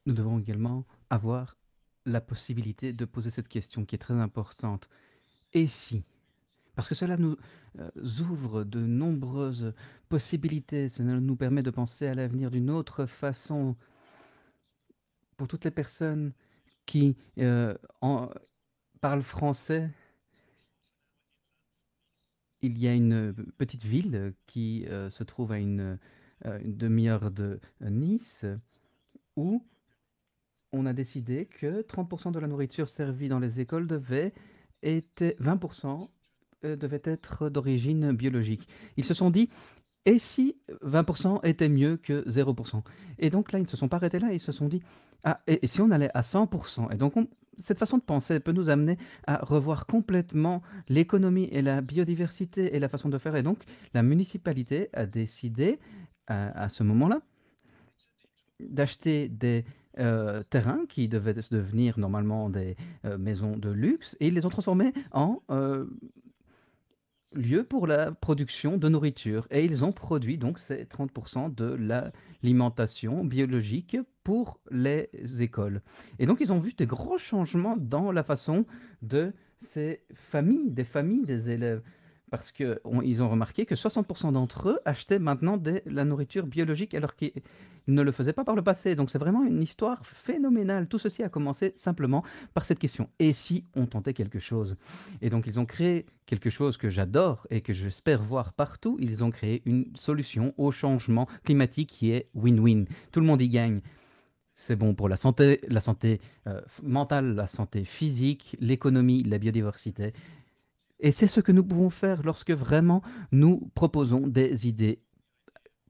Nous devons également avoir la possibilité de poser cette question qui est très importante. Et si? Parce que cela nous ouvre de nombreuses possibilités, cela nous permet de penser à l'avenir d'une autre façon. Pour toutes les personnes qui parlent français, il y a une petite ville qui se trouve à une demi-heure de Nice, où on a décidé que 30% de la nourriture servie dans les écoles 20% devait être d'origine biologique. Ils se sont dit, et si 20% était mieux que 0%? Et donc là, ils ne se sont pas arrêtés là, ils se sont dit, ah, et si on allait à 100%? Et donc, cette façon de penser peut nous amener à revoir complètement l'économie et la biodiversité et la façon de faire. Et donc, la municipalité a décidé, à ce moment-là, d'acheter des terrains qui devaient devenir normalement des maisons de luxe, et ils les ont transformés en lieu pour la production de nourriture. Et ils ont produit donc ces 30% de l'alimentation biologique pour les écoles. Et donc ils ont vu des gros changements dans la façon de ces familles, des élèves. Parce qu'ils ont remarqué que 60% d'entre eux achetaient maintenant de la nourriture biologique alors qu'ils ne le faisaient pas par le passé. Donc c'est vraiment une histoire phénoménale. Tout ceci a commencé simplement par cette question. Et si on tentait quelque chose? Et donc ils ont créé quelque chose que j'adore et que j'espère voir partout. Ils ont créé une solution au changement climatique qui est win-win. Tout le monde y gagne. C'est bon pour la santé mentale, la santé physique, l'économie, la biodiversité. Et c'est ce que nous pouvons faire lorsque vraiment nous proposons des idées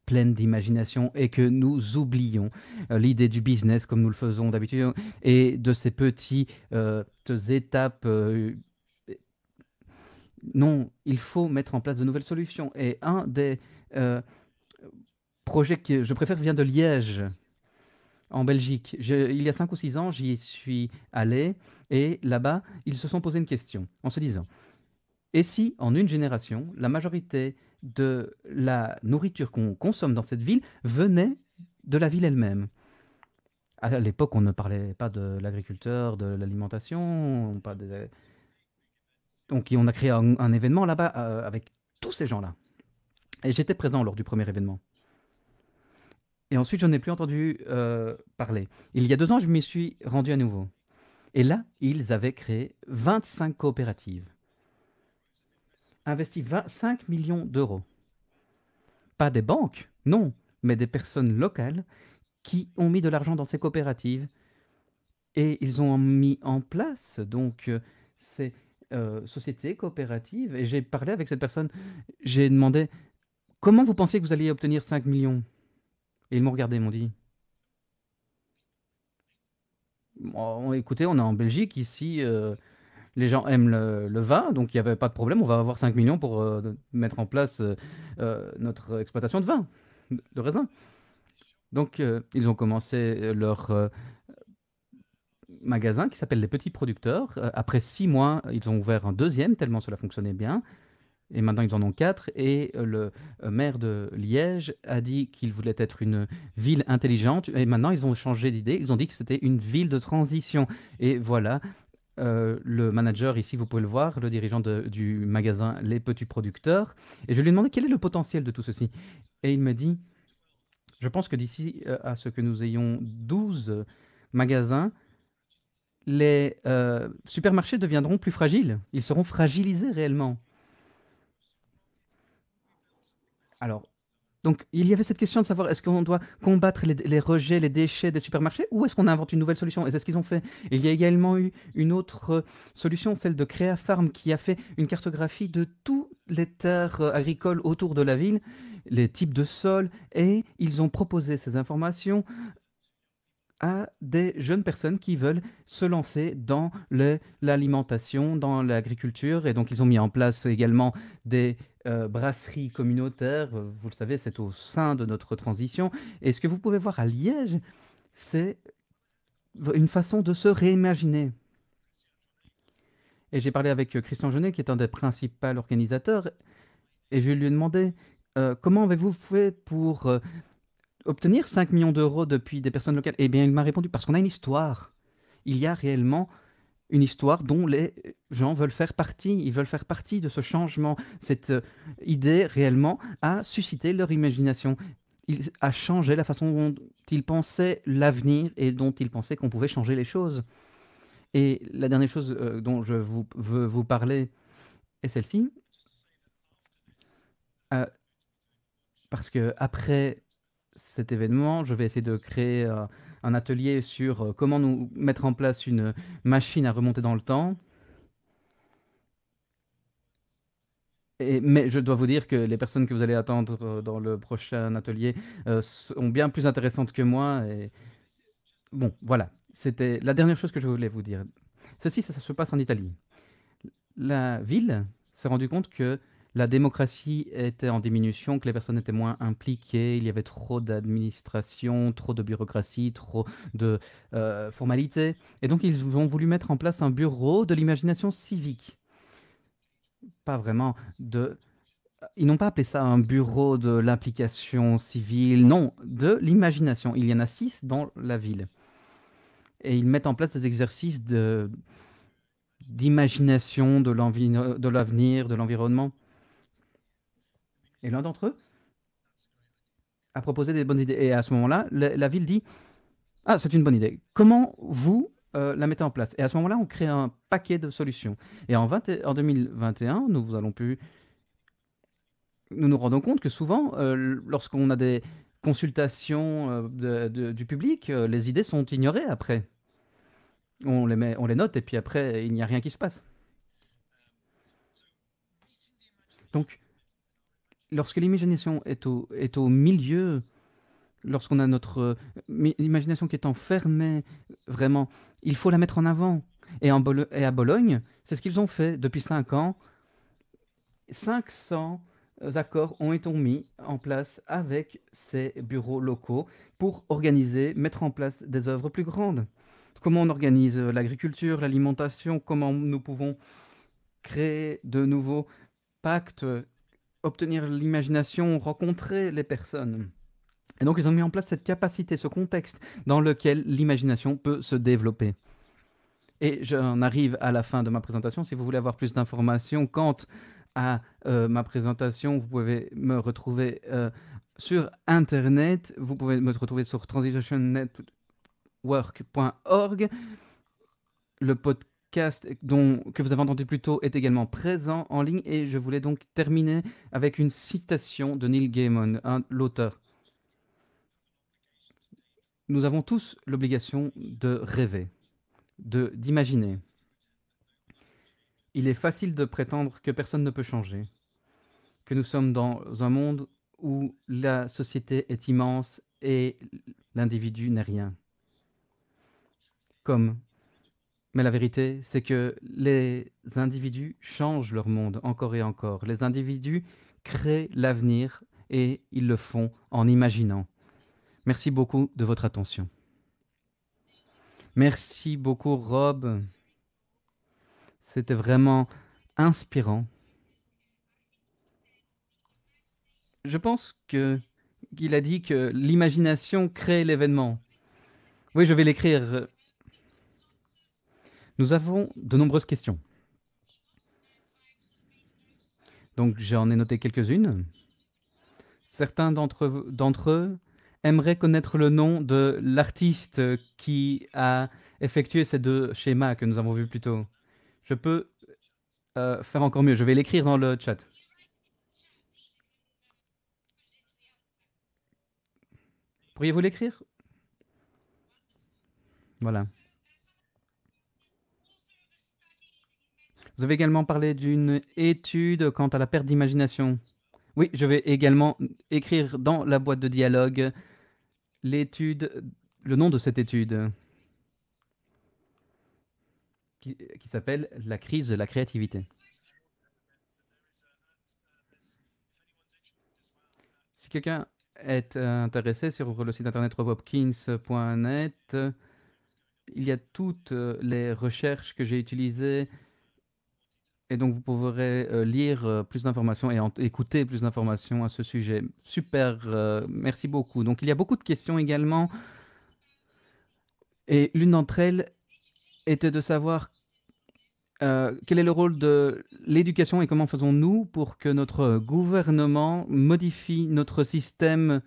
pleines d'imagination et que nous oublions l'idée du business comme nous le faisons d'habitude et de ces petites étapes. Non, il faut mettre en place de nouvelles solutions. Et un des euh, projets que je préfère vient de Liège, en Belgique. Il y a 5 ou 6 ans, j'y suis allé et là-bas, ils se sont posé une question en se disant, et si, en une génération, la majorité de la nourriture qu'on consomme dans cette ville venait de la ville elle-même? À l'époque, on ne parlait pas de l'agriculteur, de l'alimentation, pas de... Donc on a créé un événement là-bas avec tous ces gens-là. Et j'étais présent lors du premier événement. Et ensuite, je n'ai plus entendu parler. Il y a 2 ans, je m'y suis rendu à nouveau. Et là, ils avaient créé 25 coopératives, investi 25 millions d'euros. Pas des banques, non, mais des personnes locales qui ont mis de l'argent dans ces coopératives. Et ils ont mis en place donc ces sociétés coopératives. Et j'ai parlé avec cette personne, j'ai demandé, comment vous pensiez que vous alliez obtenir 5 millions? Et ils m'ont regardé, ils m'ont dit, oh, écoutez, on est en Belgique, ici, les gens aiment le vin, donc il n'y avait pas de problème, on va avoir 5 millions pour mettre en place notre exploitation de vin, de raisin. Donc ils ont commencé leur magasin qui s'appelle Les Petits Producteurs. Après 6 mois, ils ont ouvert un deuxième, tellement cela fonctionnait bien. Et maintenant, ils en ont 4. Et le maire de Liège a dit qu'il voulait être une ville intelligente. Et maintenant, ils ont changé d'idée. Ils ont dit que c'était une ville de transition. Et voilà, le manager, ici, vous pouvez le voir, le dirigeant du magasin Les Petits Producteurs. Et je lui ai demandé quel est le potentiel de tout ceci. Et il me dit, je pense que d'ici à ce que nous ayons 12 magasins, les supermarchés deviendront plus fragiles. Ils seront fragilisés réellement. Alors, donc, il y avait cette question de savoir est-ce qu'on doit combattre les rejets, les déchets des supermarchés ou est-ce qu'on invente une nouvelle solution? Et c'est ce qu'ils ont fait. Il y a également eu une autre solution, celle de Créafarm, qui a fait une cartographie de toutes les terres agricoles autour de la ville, les types de sols, et ils ont proposé ces informations à des jeunes personnes qui veulent se lancer dans l'alimentation, dans l'agriculture. Et donc, ils ont mis en place également des brasseries communautaires. Vous le savez, c'est au sein de notre transition. Et ce que vous pouvez voir à Liège, c'est une façon de se réimaginer. Et j'ai parlé avec Christian Genet, qui est un des principaux organisateurs, et je lui ai demandé comment avez-vous fait pour obtenir 5 millions d'euros depuis des personnes locales? Eh bien, il m'a répondu, parce qu'on a une histoire. Il y a réellement une histoire dont les gens veulent faire partie. Ils veulent faire partie de ce changement. Cette idée, réellement, a suscité leur imagination. Il a changé la façon dont ils pensaient l'avenir et dont ils pensaient qu'on pouvait changer les choses. Et la dernière chose dont je veux vous parler est celle-ci. Euh, Parce que après cet événement, je vais essayer de créer un atelier sur comment nous mettre en place une machine à remonter dans le temps. Mais je dois vous dire que les personnes que vous allez attendre dans le prochain atelier sont bien plus intéressantes que moi. Et bon, voilà, c'était la dernière chose que je voulais vous dire. Ceci, ça se passe en Italie. La ville s'est rendue compte que la démocratie était en diminution, que les personnes étaient moins impliquées, il y avait trop d'administration, trop de bureaucratie, trop de formalités. Et donc, ils ont voulu mettre en place un bureau de l'imagination civique. Pas vraiment de... Ils n'ont pas appelé ça un bureau de l'implication civile, non, de l'imagination. Il y en a 6 dans la ville. Et ils mettent en place des exercices d'imagination de l'avenir, de l'environnement. Et l'un d'entre eux a proposé des bonnes idées. Et à ce moment-là, la ville dit, ah, c'est une bonne idée. Comment vous la mettez en place? Et à ce moment-là, on crée un paquet de solutions. Et en 2021, nous nous rendons compte que souvent, lorsqu'on a des consultations du public, les idées sont ignorées après. On les note et puis après, il n'y a rien qui se passe. Donc, lorsque l'imagination est au milieu, lorsqu'on a notre imagination qui est enfermée, vraiment, il faut la mettre en avant. Et à Bologne, c'est ce qu'ils ont fait depuis 5 ans. 500 accords ont été mis en place avec ces bureaux locaux pour organiser, mettre en place des œuvres plus grandes. Comment on organise l'agriculture, l'alimentation, comment nous pouvons créer de nouveaux pactes, obtenir l'imagination, rencontrer les personnes. Et donc ils ont mis en place cette capacité, ce contexte dans lequel l'imagination peut se développer. Et j'en arrive à la fin de ma présentation. Si vous voulez avoir plus d'informations quant à ma présentation, vous pouvez me retrouver sur Internet. Vous pouvez me retrouver sur transitionnetwork.org. Le podcast que vous avez entendu plus tôt est également présent en ligne. Et je voulais donc terminer avec une citation de Neil Gaiman, l'auteur. Nous avons tous l'obligation de rêver, d'imaginer. Il est facile de prétendre que personne ne peut changer, que nous sommes dans un monde où la société est immense et l'individu n'est rien. Mais la vérité, c'est que les individus changent leur monde encore et encore. Les individus créent l'avenir et ils le font en imaginant. Merci beaucoup de votre attention. Merci beaucoup, Rob. C'était vraiment inspirant. Je pense qu'il a dit que l'imagination crée l'événement. Oui, je vais l'écrire. Nous avons de nombreuses questions. Donc j'en ai noté quelques-unes. Certains d'entre eux aimeraient connaître le nom de l'artiste qui a effectué ces 2 schémas que nous avons vus plus tôt. Je peux faire encore mieux. Je vais l'écrire dans le chat. Pourriez-vous l'écrire? Voilà. Vous avez également parlé d'une étude quant à la perte d'imagination. Oui, je vais également écrire dans la boîte de dialogue l'étude, le nom de cette étude, qui s'appelle la crise de la créativité. Si quelqu'un est intéressé sur le site internet robhopkins.net, il y a toutes les recherches que j'ai utilisées et donc vous pourrez lire plus d'informations et écouter plus d'informations à ce sujet. Super, merci beaucoup. Donc il y a beaucoup de questions également et l'une d'entre elles était de savoir quel est le rôle de l'éducation et comment faisons-nous pour que notre gouvernement modifie notre système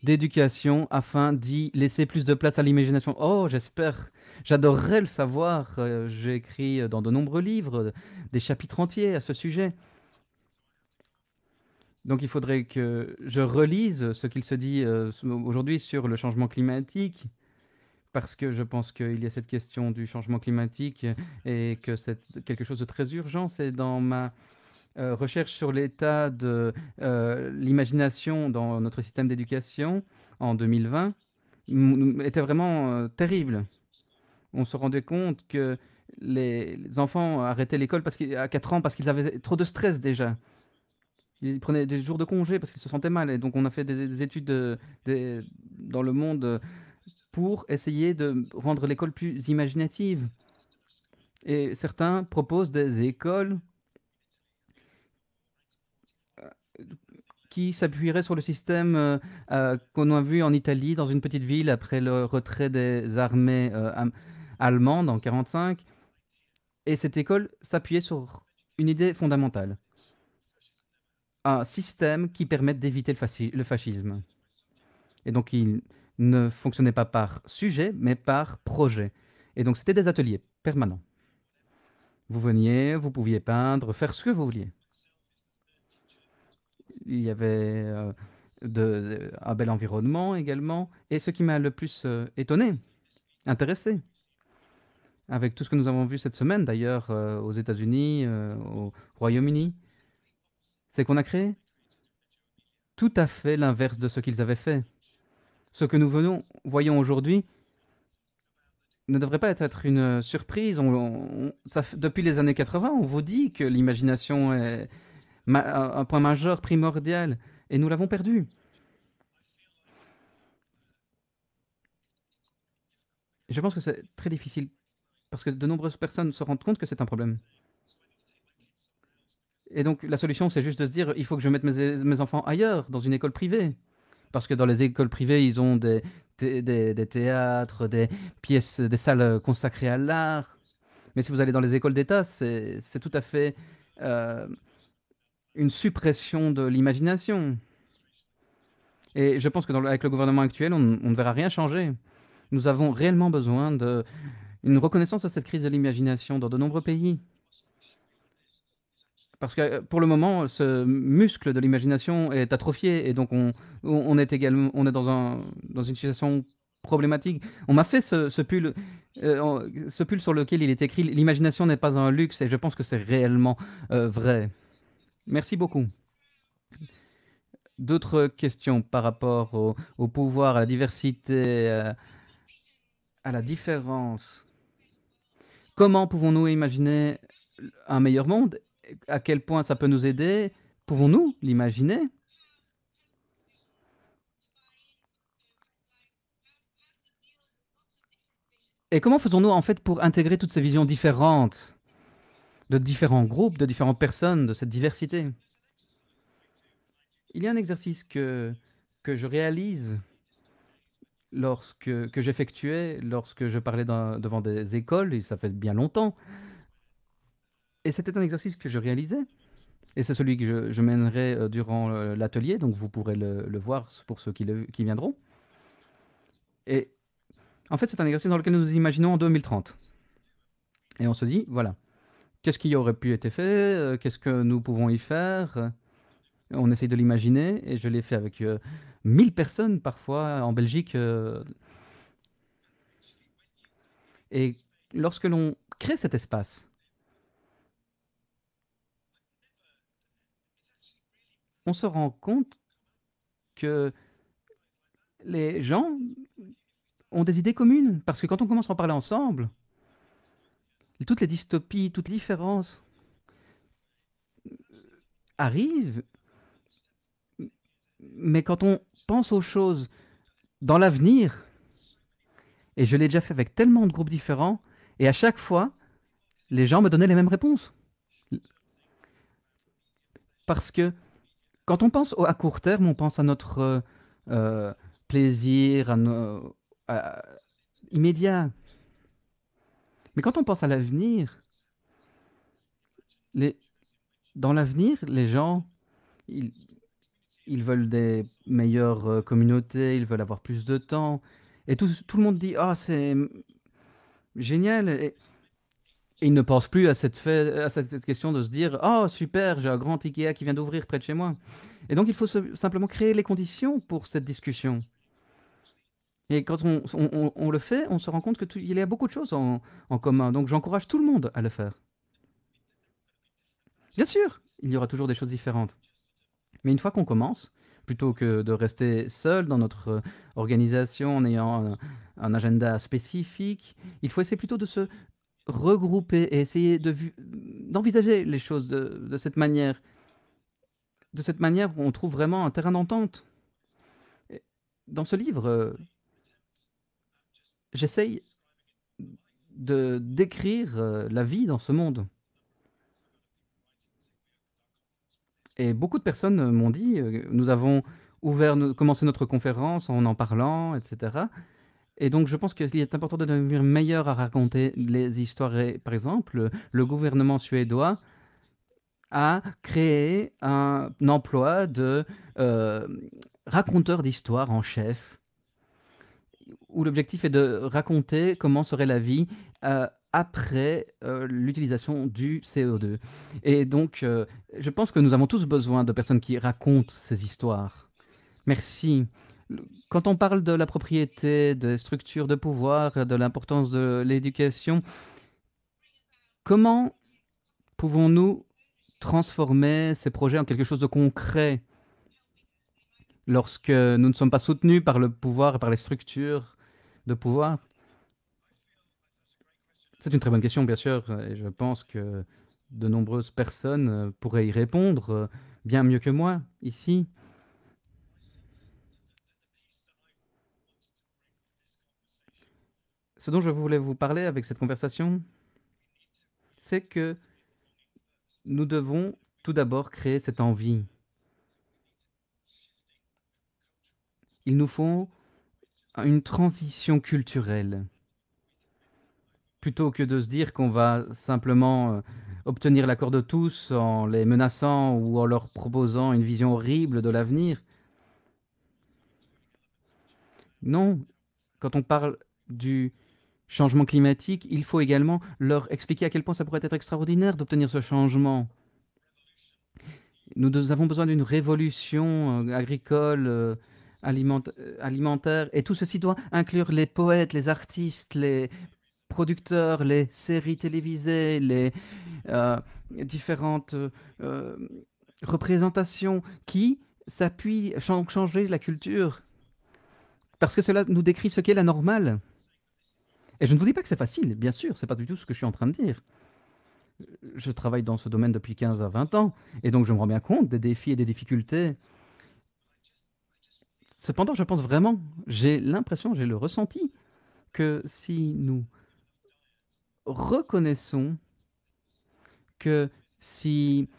d'éducation afin d'y laisser plus de place à l'imagination. Oh, j'espère, j'adorerais le savoir. J'ai écrit dans de nombreux livres des chapitres entiers à ce sujet. Donc il faudrait que je relise ce qu'il se dit aujourd'hui sur le changement climatique, parce que je pense qu'il y a cette question du changement climatique et que c'est quelque chose de très urgent. C'est dans ma recherche sur l'état de l'imagination dans notre système d'éducation en 2020 était vraiment terrible. On se rendait compte que les enfants arrêtaient l'école à 4 ans parce qu'ils avaient trop de stress déjà. Ils prenaient des jours de congé parce qu'ils se sentaient mal. Et donc on a fait des études dans le monde pour essayer de rendre l'école plus imaginative. Et certains proposent des écoles qui s'appuierait sur le système qu'on a vu en Italie, dans une petite ville, après le retrait des armées allemandes en 1945. Et cette école s'appuyait sur une idée fondamentale. Un système qui permette d'éviter le fascisme. Et donc, il ne fonctionnait pas par sujet, mais par projet. Et donc, c'était des ateliers permanents. Vous veniez, vous pouviez peindre, faire ce que vous vouliez. Il y avait un bel environnement également. Et ce qui m'a le plus étonné, intéressé, avec tout ce que nous avons vu cette semaine d'ailleurs aux États-Unis, au Royaume-Uni, c'est qu'on a créé tout à fait l'inverse de ce qu'ils avaient fait. Ce que nous voyons aujourd'hui ne devrait pas être une surprise. Depuis les années 80, on vous dit que l'imagination est un point majeur, primordial, et nous l'avons perdu. Je pense que c'est très difficile parce que de nombreuses personnes se rendent compte que c'est un problème. Et donc la solution, c'est juste de se dire, il faut que je mette mes enfants ailleurs, dans une école privée. Parce que dans les écoles privées, ils ont des théâtres, des pièces, des salles consacrées à l'art. Mais si vous allez dans les écoles d'État, c'est tout à fait euh, une suppression de l'imagination. Et je pense que avec le gouvernement actuel, on ne verra rien changer. Nous avons réellement besoin d'une reconnaissance de cette crise de l'imagination dans de nombreux pays. Parce que pour le moment, ce muscle de l'imagination est atrophié et donc on est également dans une situation problématique. On m'a fait ce pull sur lequel il est écrit l'imagination n'est pas un luxe et je pense que c'est réellement vrai. Merci beaucoup. D'autres questions par rapport au pouvoir, à la diversité, à la différence. Comment pouvons-nous imaginer un meilleur monde? À quel point ça peut nous aider? Pouvons-nous l'imaginer? Et comment faisons-nous en fait pour intégrer toutes ces visions différentes, de différents groupes, de différentes personnes, de cette diversité? Il y a un exercice que je réalise que j'effectuais lorsque je parlais devant des écoles, et ça fait bien longtemps. Et c'était un exercice que je réalisais. Et c'est celui que je mènerai durant l'atelier, donc vous pourrez le voir pour ceux qui viendront. Et en fait, c'est un exercice dans lequel nous nous imaginons en 2030. Et on se dit, voilà, qu'est-ce qui aurait pu être fait? Qu'est-ce que nous pouvons y faire? On essaye de l'imaginer, et je l'ai fait avec 1000 personnes parfois en Belgique. Et lorsque l'on crée cet espace, on se rend compte que les gens ont des idées communes. Parce que quand on commence à en parler ensemble, toutes les dystopies, toutes les différences arrivent. Mais quand on pense aux choses dans l'avenir, et je l'ai déjà fait avec tellement de groupes différents, et à chaque fois, les gens me donnaient les mêmes réponses. Parce que quand on pense à court terme, on pense à notre euh, plaisir, à- immédiat. Mais quand on pense à l'avenir, les, dans l'avenir, les gens, ils, ils veulent des meilleures communautés, ils veulent avoir plus de temps. Et tout le monde dit, ah, c'est génial. Et ils ne pensent plus à cette question de se dire, oh, super, j'ai un grand IKEA qui vient d'ouvrir près de chez moi. Et donc, il faut simplement créer les conditions pour cette discussion. Et quand on le fait, on se rend compte qu'il y a beaucoup de choses en commun. Donc, j'encourage tout le monde à le faire. Bien sûr, il y aura toujours des choses différentes. Mais une fois qu'on commence, plutôt que de rester seul dans notre organisation en ayant un agenda spécifique, il faut essayer plutôt de se regrouper et essayer d'envisager les choses de cette manière. De cette manière, on trouve vraiment un terrain d'entente. Et dans ce livre, j'essaye de décrire la vie dans ce monde. Et beaucoup de personnes m'ont dit, nous avons commencé notre conférence en parlant, etc. Et donc, je pense qu'il est important de devenir meilleur à raconter les histoires. Et, par exemple, le gouvernement suédois a créé un emploi de euh, raconteur d'histoire en chef, où l'objectif est de raconter comment serait la vie après l'utilisation du CO2. Et donc, je pense que nous avons tous besoin de personnes qui racontent ces histoires. Merci. Quand on parle de la propriété, des structures de pouvoir, de l'importance de l'éducation, comment pouvons-nous transformer ces projets en quelque chose de concret lorsque nous ne sommes pas soutenus par le pouvoir et par les structures de pouvoir? C'est une très bonne question, bien sûr, et je pense que de nombreuses personnes pourraient y répondre bien mieux que moi ici. Ce dont je voulais vous parler avec cette conversation, c'est que nous devons tout d'abord créer cette envie. Il nous faut une transition culturelle. Plutôt que de se dire qu'on va simplement obtenir l'accord de tous en les menaçant ou en leur proposant une vision horrible de l'avenir. Non, quand on parle du changement climatique, il faut également leur expliquer à quel point ça pourrait être extraordinaire d'obtenir ce changement. Nous avons besoin d'une révolution agricole, alimentaire, et tout ceci doit inclure les poètes, les artistes, les producteurs, les séries télévisées, les différentes euh, représentations qui s'appuient, changer la culture, parce que cela nous décrit ce qu'est la normale. Et je ne vous dis pas que c'est facile, bien sûr, c'est pas du tout ce que je suis en train de dire. Je travaille dans ce domaine depuis 15 à 20 ans, et donc je me rends bien compte des défis et des difficultés. Cependant, je pense vraiment, j'ai l'impression, j'ai le ressenti, que si nous reconnaissons que si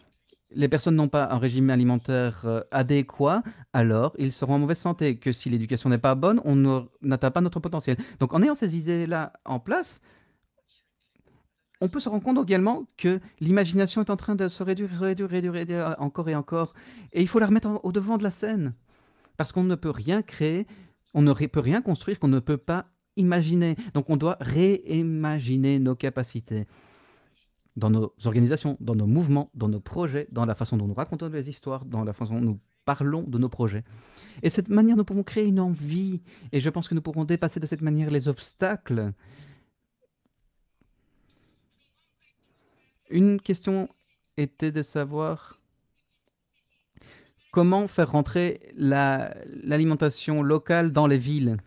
les personnes n'ont pas un régime alimentaire adéquat, alors ils seront en mauvaise santé. Que si l'éducation n'est pas bonne, n'atteint pas notre potentiel. Donc en ayant ces idées-là en place, on peut se rendre compte également que l'imagination est en train de se réduire encore et encore. Et il faut la remettre au devant de la scène. Parce qu'on ne peut rien créer, on ne peut rien construire qu'on ne peut pas imaginer. Donc on doit réimaginer nos capacités dans nos organisations, dans nos mouvements, dans nos projets, dans la façon dont nous racontons les histoires, dans la façon dont nous parlons de nos projets. Et de cette manière, nous pouvons créer une envie, et je pense que nous pourrons dépasser de cette manière les obstacles. Une question était de savoir comment faire rentrer l'alimentation locale dans les villes.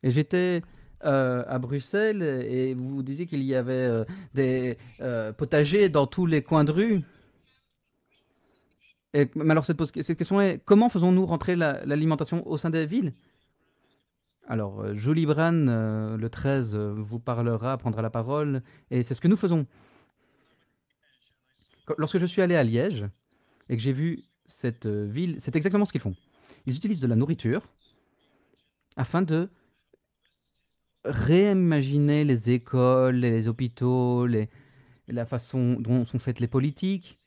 Et j'étais à Bruxelles et vous disiez qu'il y avait des potagers dans tous les coins de rue. Mais alors cette question est, comment faisons-nous rentrer l'alimentation au sein des villes? Alors, Julie Bran, le 13, vous parlera, prendra la parole, et c'est ce que nous faisons. Lorsque je suis allé à Liège et que j'ai vu cette ville, c'est exactement ce qu'ils font. Ils utilisent de la nourriture afin de réimaginer les écoles, les hôpitaux, la façon dont sont faites les politiques.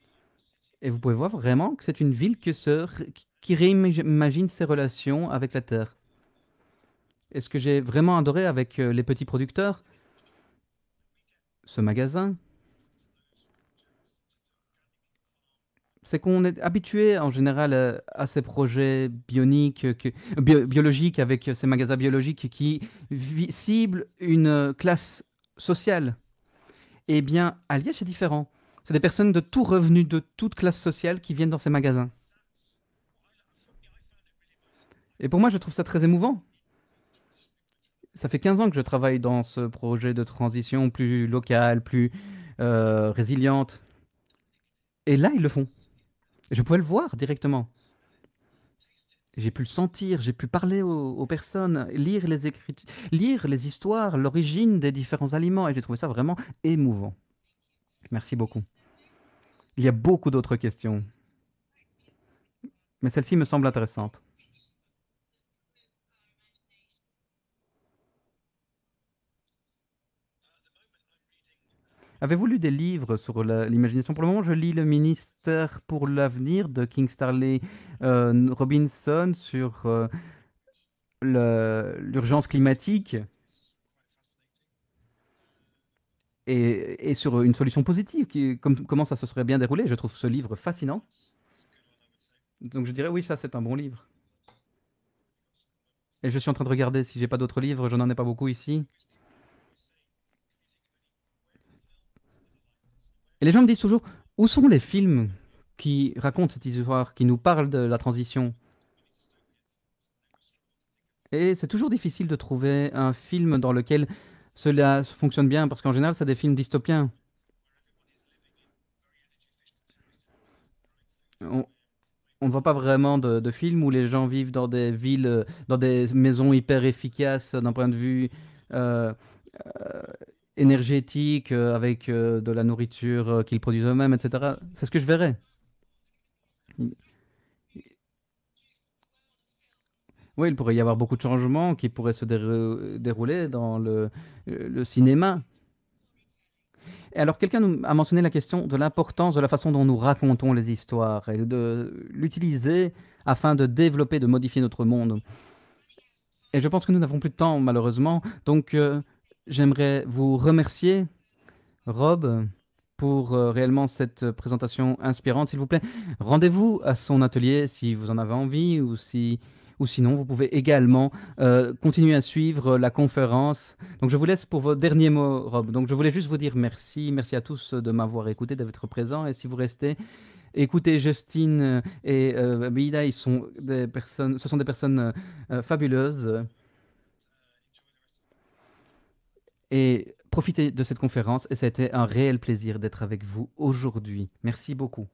Et vous pouvez voir vraiment que c'est une ville qui réimagine ses relations avec la terre. Et ce que j'ai vraiment adoré avec les petits producteurs, ce magasin, c'est qu'on est habitué en général à ces projets bioniques, biologiques avec ces magasins biologiques qui ciblent une classe sociale. Eh bien, à Liège, c'est différent. C'est des personnes de tout revenu, de toute classe sociale qui viennent dans ces magasins. Et pour moi, je trouve ça très émouvant. Ça fait 15 ans que je travaille dans ce projet de transition plus locale, plus résiliente. Et là, ils le font. Je pouvais le voir directement. J'ai pu le sentir, j'ai pu parler aux personnes, lire les écritures, lire les histoires, l'origine des différents aliments, et j'ai trouvé ça vraiment émouvant. Merci beaucoup. Il y a beaucoup d'autres questions, mais celle-ci me semble intéressante. Avez-vous lu des livres sur l'imagination? Pour le moment, je lis Le Ministère pour l'avenir de King Starley Robinson sur l'urgence climatique et sur une solution positive, comment ça se serait bien déroulé. Je trouve ce livre fascinant. Donc je dirais oui, ça c'est un bon livre. Et je suis en train de regarder si j'ai pas d'autres livres, je n'en ai pas beaucoup ici. Et les gens me disent toujours, où sont les films qui racontent cette histoire, qui nous parlent de la transition? Et c'est toujours difficile de trouver un film dans lequel cela fonctionne bien, parce qu'en général, c'est des films dystopiens. On, on ne voit pas vraiment de films où les gens vivent dans des villes, dans des maisons hyper efficaces d'un point de vue euh, euh, énergétique, avec de la nourriture qu'ils produisent eux-mêmes, etc. C'est ce que je verrais. Oui, il pourrait y avoir beaucoup de changements qui pourraient se dérouler dans le cinéma. Et alors, quelqu'un a mentionné la question de l'importance de la façon dont nous racontons les histoires et de l'utiliser afin de développer, de modifier notre monde. Et je pense que nous n'avons plus de temps, malheureusement. Donc, j'aimerais vous remercier, Rob, pour réellement cette présentation inspirante. S'il vous plaît, rendez-vous à son atelier si vous en avez envie ou sinon, vous pouvez également continuer à suivre la conférence. Donc, je vous laisse pour vos derniers mots, Rob. Donc, je voulais juste vous dire merci. Merci à tous de m'avoir écouté, d'être présents. Et si vous restez, écoutez Justine et Beida, ce sont des personnes fabuleuses. Et profitez de cette conférence. Et ça a été un réel plaisir d'être avec vous aujourd'hui. Merci beaucoup.